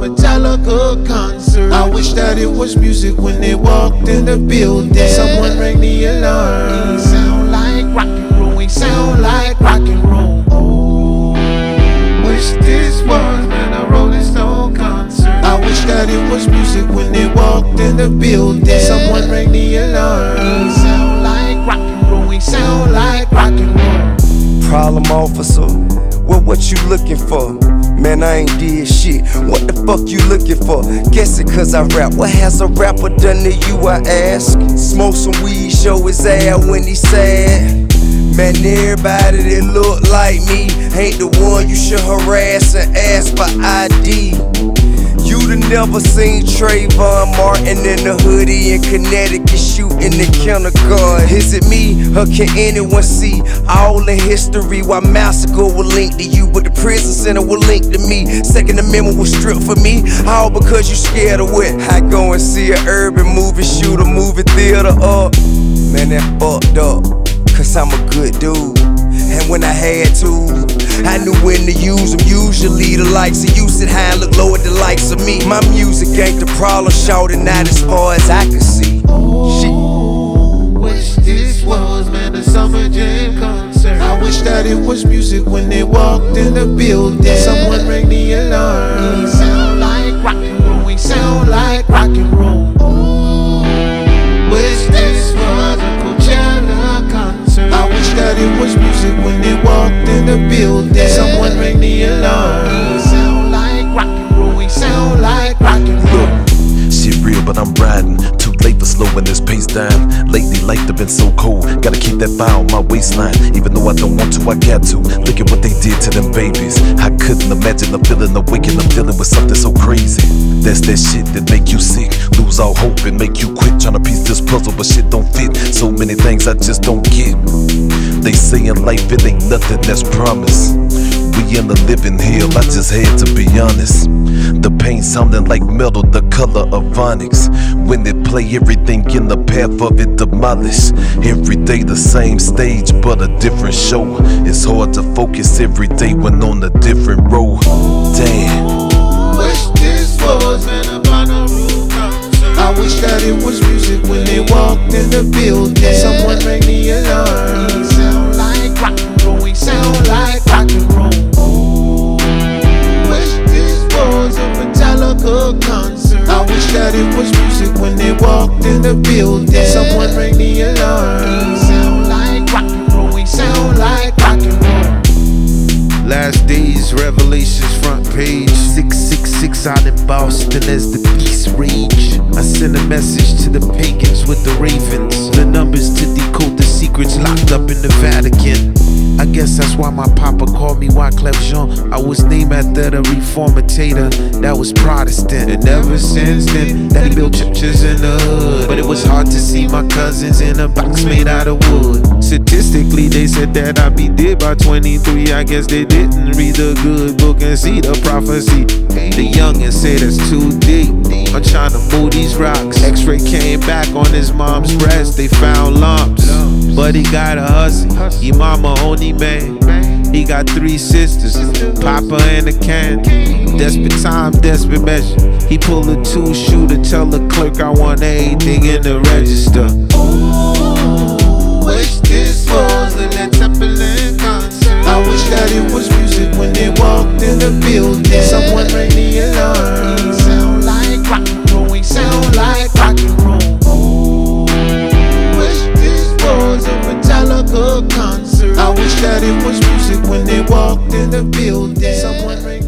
Metallica concert. I wish that it was music when they walked in the building. Someone rang the alarm. He sound like rock and roll. He sound like rock and roll. Oh, wish this was man a Rolling Stone concert. I wish that it was music when they walked in the building. Someone rang the alarm. He sound like rock and roll. He sound like rock and roll. Problem officer, well, what you looking for? Man, I ain't did shit. What the fuck you looking for? Guess it cause I rap. What has a rapper done to you, I ask? Smoke some weed, show his ass when he sad. Man, everybody that look like me ain't the one you should harass and ask for ID. You'd have never seen Trae Martin in the hoodie in Connecticut shooting the counter guard. Is it me or can anyone see all the history? Why Massacre will link to you, but the prison center will link to me. Second Amendment was stripped for me, all because you scared of what? I go and see an urban movie, shoot a movie theater up. Man, that fucked up, cause I'm a good dude. And when I had to, I knew when to use them. Usually the likes of you sit high and look low at the likes of me. My music ain't the problem, shouting not as far as I can see. Oh, wish this was man a Summer Jam concert. I wish that it was music when they walked in the building. Someone rang the alarm. He sound like rock and roll. He sound like rock and roll. Oh, wish this was a Coachella concert. I wish that it was music when they walked in the building. Someone rang the alarm. He sound like rock and roll. He sound like rock and roll. Shit real, but I'm riding. Too late for slowing this pace down. Lately, life have been so cold. Gotta keep that fire on my waistline. Even though I don't want to, I got to. Look at what they did to them babies. I couldn't imagine the feeling of waking up dealing with something so crazy. That's that shit that make you sick, lose all hope and make you quit trying to piece this puzzle, but shit don't fit. So many things I just don't get. They say in life it ain't nothing that's promised. We in the living hell, I just had to be honest. The pain sounding like metal, the color of onyx. When they play everything in the path of it demolished. Every day the same stage but a different show. It's hard to focus every day when on a different road. Damn. Wish this was an Bonnaroo concert. I wish that it was music when they walked in the building. Someone rang the alarm. He sound like rock and roll. He sound like rock and roll. Oh, wish this was a Metallica concert. I wish that it was music when they walked in the building. Someone rang the alarm. He sound like rock and roll. He sound like rock and roll. Last days, Revelations front page. 666 out in Boston as the beast rage. I send a message to the pagans with the ravens. The numbers to decode the secrets locked up in the Vatican. I guess that's why my papa called me Wyclef Jean. I was named after the reformator that was Protestant. And ever since then, that he built churches in the hood. But it was hard to see my cousins in a box made out of wood. Statistically, they said that I'd be dead by 23. I guess they didn't read the good book and see the prophecy. The youngin' say that's too deep. I'm trying to move these rocks. X-ray came back on his mom's breast. They found lumps, but he got a hussy. He mama only man. He got 3 sisters, Papa and a can. Desperate time, desperate measure. He pulled a 2-shooter, tell the clerk I want everything in the register. Oh, wish this was a Led Zeppelin concert. I wish that it was music when they walked in the building. Someone rang the alarm. He sound like rock and roll. He sound like rock and roll. Oh, wish this was a Metallica concert. I wish that it was music when they walked in the building. Someone rang